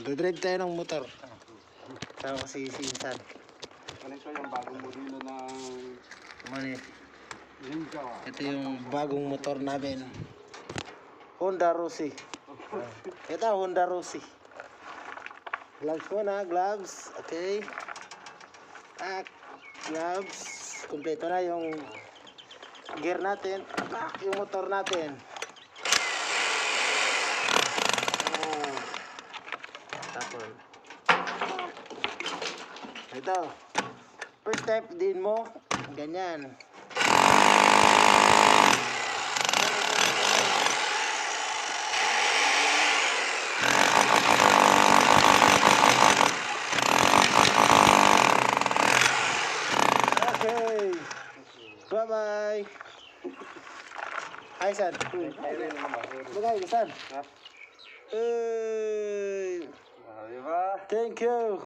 Dodrive tayo ng motor. Sama si Insan. Ano ito yung bagong modelo ng Mani. Ninja. Ito yung bagong motor namin. Honda Rossi. Ito Honda Rossi. Gloves muna, gloves. Okay. Gloves. Kompleto na yung gear natin. Yung motor natin. Tapos. Ito. First step din mo. Ganyan. Okay. Bye-bye. Hi, San. Bagay, San. Hey. Diba? Thank you.